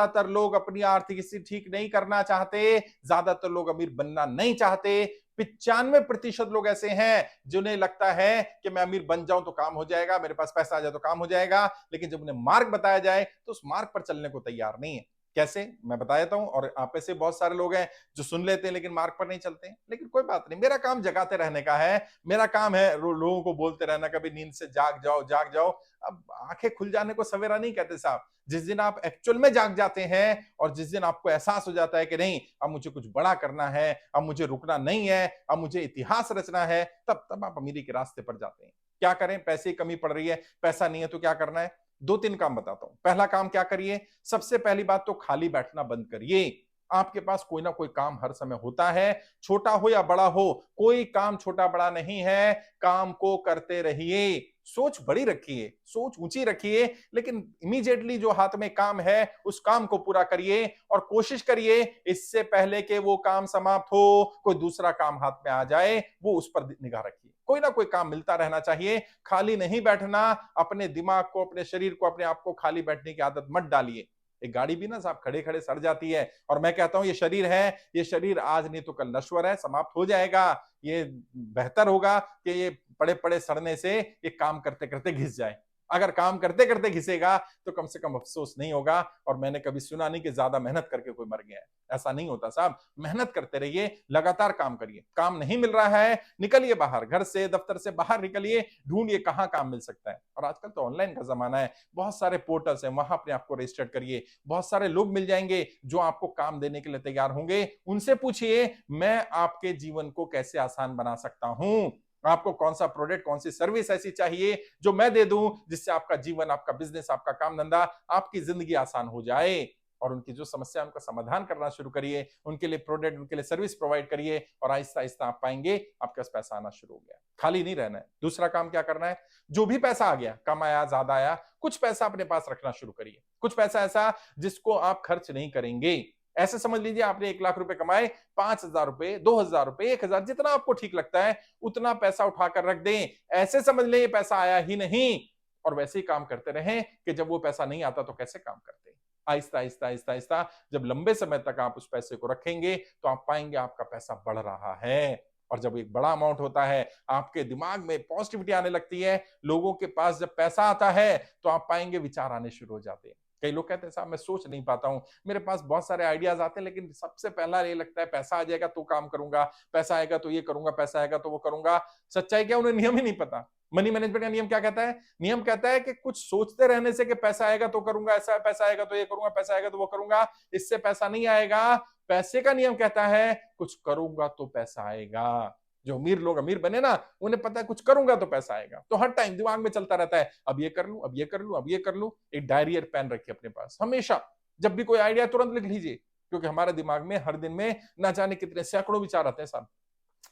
ज्यादातर लोग अपनी आर्थिक स्थिति ठीक नहीं करना चाहते, ज्यादातर लोग अमीर बनना नहीं चाहते। 95% लोग ऐसे हैं जिन्हें लगता है कि मैं अमीर बन जाऊं तो काम हो जाएगा, मेरे पास पैसा आ जाए तो काम हो जाएगा, लेकिन जब उन्हें मार्ग बताया जाए तो उस मार्ग पर चलने को तैयार नहीं है। कैसे, मैं बता देता हूं। और आप में से बहुत सारे लोग हैं जो सुन लेते हैं लेकिन मार्ग पर नहीं चलते हैं। लेकिन कोई बात नहीं, मेरा काम जगाते रहने का है, मेरा काम है लोगों को बोलते रहना, कभी नींद से जाग जाओ जाग जाओ। अब आंखें खुल जाने को सवेरा नहीं कहते साहब। जिस दिन आप एक्चुअल में जाग जाते हैं और जिस दिन आपको एहसास हो जाता है कि नहीं, अब मुझे कुछ बड़ा करना है, अब मुझे रुकना नहीं है, अब मुझे इतिहास रचना है, तब तब आप अमीरी के रास्ते पर जाते हैं। क्या करें, पैसे की कमी पड़ रही है, पैसा नहीं है तो क्या करना है? 2-3 काम बताता हूं। पहला काम क्या करिए, सबसे पहली बात तो खाली बैठना बंद करिए। आपके पास कोई ना कोई काम हर समय होता है, छोटा हो या बड़ा हो, कोई काम छोटा बड़ा नहीं है, काम को करते रहिए। सोच बड़ी रखिए, सोच ऊंची रखिए, लेकिन इमीडिएटली जो हाथ में काम है उस काम को पूरा करिए और कोशिश करिए इससे पहले कि वो काम समाप्त हो कोई दूसरा काम हाथ में आ जाए, वो उस पर निगाह रखिए। कोई ना कोई काम मिलता रहना चाहिए, खाली नहीं बैठना। अपने दिमाग को, अपने शरीर को, अपने आप को खाली बैठने की आदत मत डालिए। एक गाड़ी भी ना साहब खड़े खड़े सड़ जाती है, और मैं कहता हूं ये शरीर है, ये शरीर आज नहीं तो कल नश्वर है, समाप्त हो जाएगा। ये बेहतर होगा कि ये पड़े पड़े सड़ने से ये काम करते करते घिस जाए। अगर काम करते करते घिसेगा तो कम से कम अफसोस नहीं होगा। और मैंने कभी सुना नहीं कि ज्यादा मेहनत करके कोई मर गया है, ऐसा नहीं होता साहब। मेहनत करते रहिए, लगातार काम करिए। काम नहीं मिल रहा है, निकलिए बाहर, घर से दफ्तर से बाहर निकलिए, ढूंढिए कहां काम मिल सकता है। और आजकल तो ऑनलाइन का जमाना है, बहुत सारे पोर्टल्स हैं, वहां अपने आपको रजिस्टर करिए। बहुत सारे लोग मिल जाएंगे जो आपको काम देने के लिए तैयार होंगे। उनसे पूछिए मैं आपके जीवन को कैसे आसान बना सकता हूं, आपको कौन सा प्रोडक्ट, कौन सी सर्विस ऐसी चाहिए जो मैं दे दूं जिससे आपका जीवन, आपका बिजनेस, आपका काम धंधा, आपकी जिंदगी आसान हो जाए। और उनकी जो समस्या है उनका समाधान करना शुरू करिए, उनके लिए प्रोडक्ट, उनके लिए सर्विस प्रोवाइड करिए, और आहिस्ता आहिस्ता आप पाएंगे आपके पास पैसा आना शुरू हो गया। खाली नहीं रहना है। दूसरा काम क्या करना है, जो भी पैसा आ गया, कम आया ज्यादा आया, कुछ पैसा अपने पास रखना शुरू करिए। कुछ पैसा ऐसा जिसको आप खर्च नहीं करेंगे। ऐसे समझ लीजिए आपने 1 लाख रुपए कमाए, 5,000 रुपए, 2,000 रुपए, 1,000, जितना आपको ठीक लगता है उतना पैसा उठाकर रख दें। ऐसे समझ लें ये पैसा आया ही नहीं, और वैसे ही काम करते रहें कि जब वो पैसा नहीं आता तो कैसे काम करते हैं। आहिस्ता आहिस्ता आहिस्ता आहिस्ता जब लंबे समय तक आप उस पैसे को रखेंगे तो आप पाएंगे आपका पैसा बढ़ रहा है। और जब एक बड़ा अमाउंट होता है, आपके दिमाग में पॉजिटिविटी आने लगती है। लोगों के पास जब पैसा आता है तो आप पाएंगे विचार आने शुरू हो जाते हैं। कई लोग कहते हैं साहब मैं सोच नहीं पाता हूं, मेरे पास बहुत सारे आइडियाज आते हैं, लेकिन सबसे पहला ये लगता है पैसा आ जाएगा तो काम करूंगा, पैसा आएगा तो ये करूंगा, पैसा आएगा तो वो करूंगा। सच्चाई क्या, उन्हें नियम ही नहीं पता। मनी मैनेजमेंट का नियम क्या कहता है? नियम कहता है कि कुछ सोचते रहने से कि पैसा आएगा तो करूंगा, ऐसा पैसा आएगा तो ये करूंगा, पैसा आएगा तो वो करूंगा, इससे पैसा नहीं आएगा। पैसे का नियम कहता है कुछ करूंगा तो पैसा आएगा। जो अमीर लोग अमीर बने ना, उन्हें पता है कुछ करूंगा तो पैसा आएगा। तो हर टाइम दिमाग में चलता रहता है अब ये कर लूं, अब ये कर लूं, अब ये कर लूं। एक डायरी और पेन रखिए अपने पास हमेशा। जब भी कोई आइडिया तुरंत लिख लीजिए, क्योंकि हमारे दिमाग में हर दिन में ना जाने कितने सैकड़ों विचार आते हैं साहब।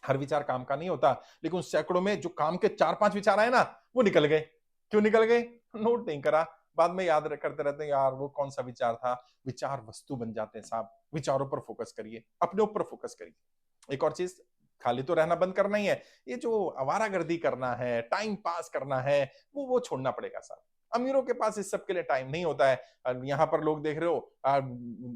हर विचार काम का नहीं होता, लेकिन उन सैकड़ों में जो काम के 4-5 विचार आए ना, वो निकल गए। क्यों निकल गए? नोट नहीं करा, बाद में याद करते रहते हैं यार वो कौन सा विचार था। विचार वस्तु बन जाते हैं साहब। विचारों पर फोकस करिए, अपने ऊपर फोकस करिए। एक और चीज, खाली तो रहना बंद करना ही है, ये जो आवारागर्दी करना है, टाइम पास करना है, वो छोड़ना पड़ेगा साहब। अमीरों के पास इस सब के लिए टाइम नहीं होता है। यहाँ पर लोग देख रहे हो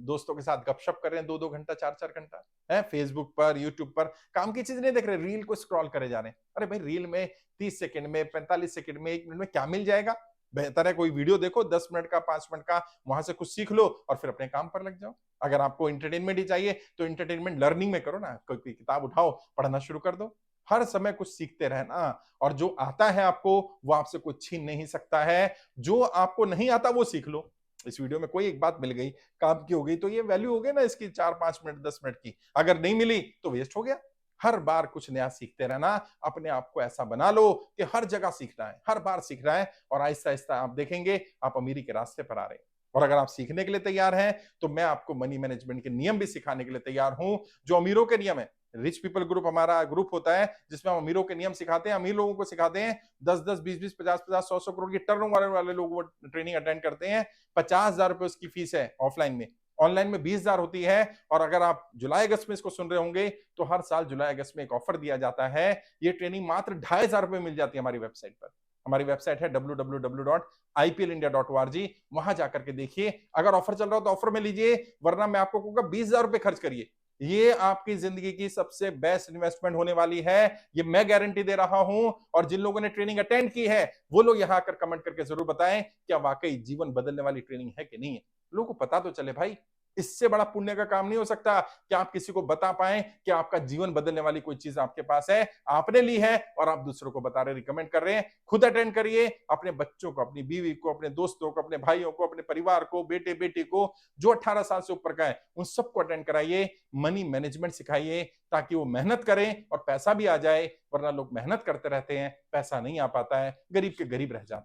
दोस्तों के साथ गपशप कर रहे हैं 2-2 घंटा, 4-4 घंटा है फेसबुक पर, यूट्यूब पर। काम की चीज नहीं देख रहे, रील को स्क्रॉल करे जा रहे हैं। अरे भाई, रील में 30 सेकंड में, 45 सेकंड में, 1 मिनट में क्या मिल जाएगा? बेहतर है कोई वीडियो देखो 10 मिनट का, 5 मिनट का, वहां से कुछ सीख लो और फिर अपने काम पर लग जाओ। अगर आपको इंटरटेनमेंट ही चाहिए तो इंटरटेनमेंट लर्निंग में करो ना, कोई किताब उठाओ, पढ़ना शुरू कर दो। हर समय कुछ सीखते रहना, और जो आता है आपको वो आपसे कुछ छीन नहीं सकता है। जो आपको नहीं आता वो सीख लो। इस वीडियो में कोई एक बात मिल गई, काम की हो गई, तो ये वैल्यू हो गई ना इसकी 4-5 मिनट, 10 मिनट की। अगर नहीं मिली तो वेस्ट हो गया। हर बार कुछ नया सीखते रहना। अपने आप को ऐसा बना लो कि हर जगह सीखना है, हर बार सीखना है, और आहिस्ता आहिस्ता आप देखेंगे आप अमीरी के रास्ते पर आ रहे हैं। और अगर आप सीखने के लिए तैयार हैं तो मैं आपको मनी मैनेजमेंट के नियम भी सिखाने के लिए तैयार हूं, जो अमीरों के नियम है। रिच पीपल ग्रुप हमारा ग्रुप होता है जिसमें हम अमीरों के नियम सिखाते हैं, अमीर लोगों को सिखाते हैं। 10-10, 20-20, 50-50, 100-100 करोड़ की टर्न वाले लोग वो ट्रेनिंग अटेंड करते हैं। 50,000 रुपए उसकी फीस है ऑफलाइन में, ऑनलाइन में 20,000 होती है। और अगर आप जुलाई अगस्त में इसको सुन रहे होंगे तो हर साल जुलाई अगस्त में एक ऑफर दिया जाता है। ये ट्रेनिंग मात्र 2,500 रुपए मिल जाती है हमारी वेबसाइट पर। हमारी वेबसाइट है www.iplindia.org, वहां जाकर के देखिए। अगर ऑफर चल रहा हो तो ऑफर में लीजिए, वरना मैं आपको कहूंगा 20,000 रुपए खर्च करिए। ये आपकी जिंदगी की सबसे बेस्ट इन्वेस्टमेंट होने वाली है, ये मैं गारंटी दे रहा हूं। और जिन लोगों ने ट्रेनिंग अटेंड की है वो लोग यहां आकर कमेंट करके जरूर बताएं क्या वाकई जीवन बदलने वाली ट्रेनिंग है कि नहीं है। लोगों को पता तो चले भाई, इससे बड़ा पुण्य का काम नहीं हो सकता कि आप किसी को बता पाए कि आपका जीवन बदलने वाली कोई चीज आपके पास है, आपने ली है और आप दूसरों को बता रहे, रिकमेंड कर रहे हैं। खुद अटेंड करिए, अपने बच्चों को, अपनी बीवी को, अपने दोस्तों को, अपने भाइयों को, अपने परिवार को, बेटे बेटी को जो 18 साल से ऊपर का है उन सबको अटेंड कराइए। मनी मैनेजमेंट सिखाइए ताकि वो मेहनत करें और पैसा भी आ जाए, वरना लोग मेहनत करते रहते हैं, पैसा नहीं आ पाता है, गरीब के गरीब रह जाते हैं।